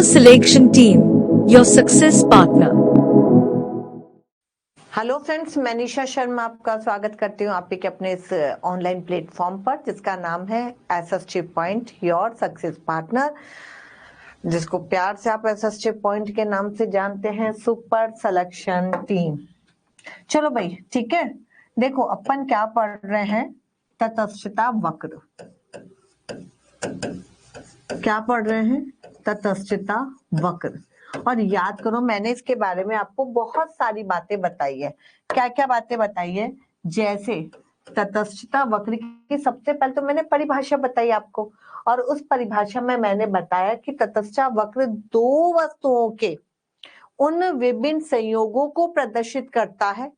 Selection Team, your success partner. Hello friends, मैं निशा शर्मा आपका स्वागत करती हूँ आपके अपने इस ऑनलाइन प्लेटफॉर्म पर जिसका नाम है SST point your success partner, जिसको प्यार से आप एसएसटी पॉइंट के नाम से जानते हैं, सुपर सिलेक्शन टीम। चलो भाई, ठीक है। देखो अपन क्या पढ़ रहे हैं, तटस्थता वक्र। क्या पढ़ रहे हैं? तटस्थता वक्र। और याद करो, मैंने इसके बारे में आपको बहुत सारी बातें बताई है। क्या क्या बातें बताई है? जैसे तटस्थता वक्र की सबसे पहले तो मैंने परिभाषा बताई आपको, और उस परिभाषा में मैंने बताया कि तटस्थता वक्र दो वस्तुओं के उन विभिन्न संयोगों को प्रदर्शित करता है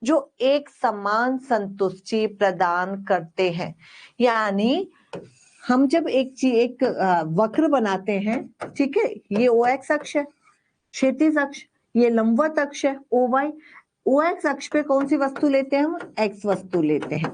जो एक समान संतुष्टि प्रदान करते हैं। यानी हम जब एक वक्र बनाते हैं, ठीक है, ये ओ एक्स अक्ष है, क्षैतिज अक्ष, ये लंबवत अक्ष है ओ वाई। ओ एक्स अक्ष पे कौन सी वस्तु लेते हैं? हम एक्स वस्तु लेते हैं,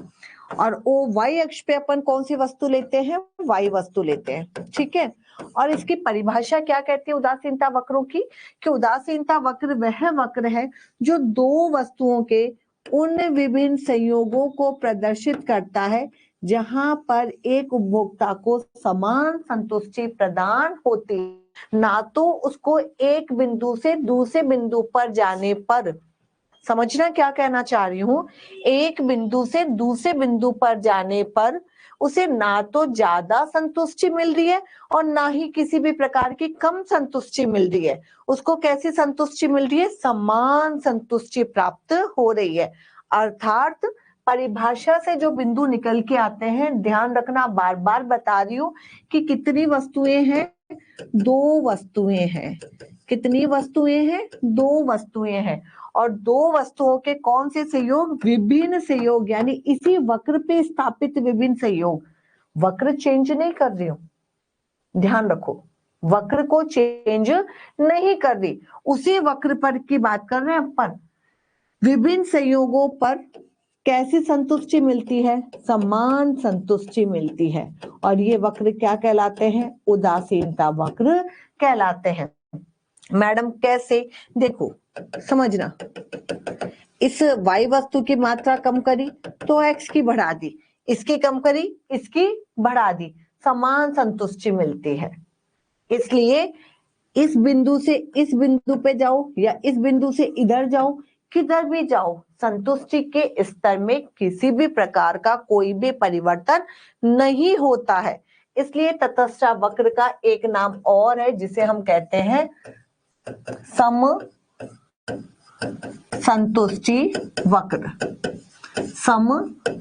और ओ वाई अक्ष पे अपन कौन सी वस्तु लेते हैं? वाई वस्तु लेते हैं, ठीक है। और इसकी परिभाषा क्या कहती है उदासीनता वक्रों की? कि उदासीनता वक्र वह वक्र है जो दो वस्तुओं के उन विभिन्न संयोगों को प्रदर्शित करता है जहां पर एक उपभोक्ता को समान संतुष्टि प्रदान होती है, ना तो उसको एक बिंदु से दूसरे बिंदु पर जाने पर। समझना क्या कहना चाह रही हूं? एक बिंदु से दूसरे बिंदु पर जाने पर उसे ना तो ज्यादा संतुष्टि मिल रही है और ना ही किसी भी प्रकार की कम संतुष्टि मिल रही है। उसको कैसी संतुष्टि मिल रही है? समान संतुष्टि प्राप्त हो रही है। अर्थात परिभाषा से जो बिंदु निकल के आते हैं, ध्यान रखना, बार बार बता रही हूं कि कितनी वस्तुएं हैं? दो वस्तुएं हैं। कितनी वस्तुएं हैं? दो वस्तुएं हैं। और दो वस्तुओं के कौन से संयोग? विभिन्न संयोग, यानी इसी वक्र पे स्थापित विभिन्न संयोग। वक्र चेंज नहीं कर रही हूं, ध्यान रखो, वक्र को चेंज नहीं कर रही, उसी वक्र पर की बात कर रहे हैं अपन। विभिन्न संयोगों पर कैसी संतुष्टि मिलती है? समान संतुष्टि मिलती है। और ये वक्र क्या कहलाते हैं? उदासीनता वक्र कहलाते हैं। मैडम कैसे? देखो समझना, इस वाई वस्तु की मात्रा कम करी तो एक्स की बढ़ा दी, इसकी कम करी इसकी बढ़ा दी, समान संतुष्टि मिलती है। इसलिए इस बिंदु से इस बिंदु पे जाओ या इस बिंदु से इधर जाओ, किधर भी जाओ, संतुष्टि के स्तर में किसी भी प्रकार का कोई भी परिवर्तन नहीं होता है। इसलिए तटस्थ वक्र का एक नाम और है जिसे हम कहते हैं सम संतुष्टि वक्र। सम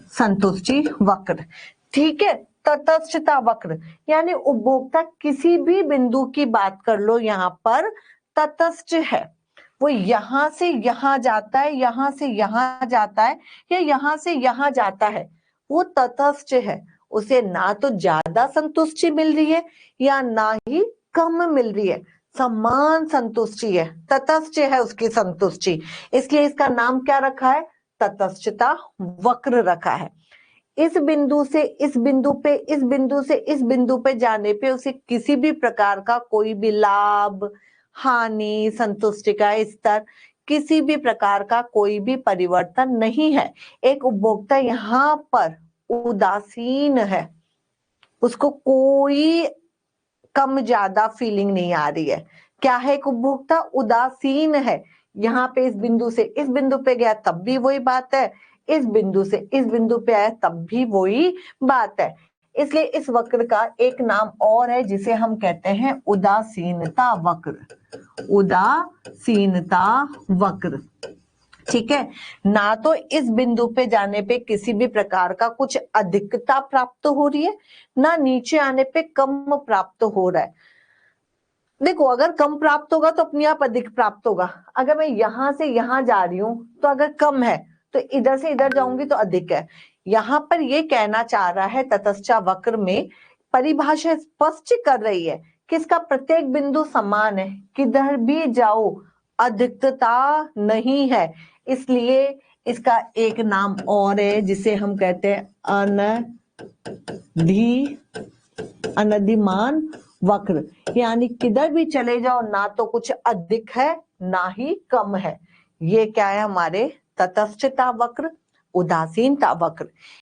संतुष्टि वक्र, ठीक है। तटस्थता वक्र यानी उपभोक्ता किसी भी बिंदु की बात कर लो, यहाँ पर तटस्थ है, वो यहां से यहां जाता है, यहां से यहां जाता है, या यहां से यहां जाता है, वो तटस्थ है। उसे ना तो ज्यादा संतुष्टि मिल रही है या ना ही कम मिल रही है, समान संतुष्टि है, तटस्थ है उसकी संतुष्टि। इसलिए इसका नाम क्या रखा है? तटस्थता वक्र रखा है। इस बिंदु से इस बिंदु पे, इस बिंदु से इस बिंदु पे जाने पे उसे किसी भी प्रकार का कोई भी लाभ, हानि, संतुष्टि का स्तर, किसी भी प्रकार का कोई भी परिवर्तन नहीं है। एक उपभोक्ता यहाँ पर उदासीन है, उसको कोई कम ज्यादा फीलिंग नहीं आ रही है। क्या है? एक उपभोक्ता उदासीन है। यहाँ पे इस बिंदु से इस बिंदु पे गया तब भी वही बात है, इस बिंदु से इस बिंदु पे आया तब भी वही बात है। इसलिए इस वक्र का एक नाम और है जिसे हम कहते हैं उदासीनता वक्र। उदासीनता वक्र, ठीक है। ना तो इस बिंदु पे जाने पे किसी भी प्रकार का कुछ अधिकता प्राप्त हो रही है, ना नीचे आने पे कम प्राप्त हो रहा है। देखो, अगर कम प्राप्त होगा तो अपने आप अधिक प्राप्त होगा। अगर मैं यहां से यहां जा रही हूं तो अगर कम है तो इधर से इधर जाऊंगी तो अधिक है। यहां पर ये कहना चाह रहा है, तटस्थ वक्र में परिभाषा स्पष्ट कर रही है कि इसका प्रत्येक बिंदु समान है, किधर भी जाओ अधिकता नहीं है। इसलिए इसका एक नाम और है जिसे हम कहते हैं अनधिमान वक्र, यानी किधर भी चले जाओ ना तो कुछ अधिक है ना ही कम है। ये क्या है हमारे तटस्थता वक्र, उदासीनता वक्र।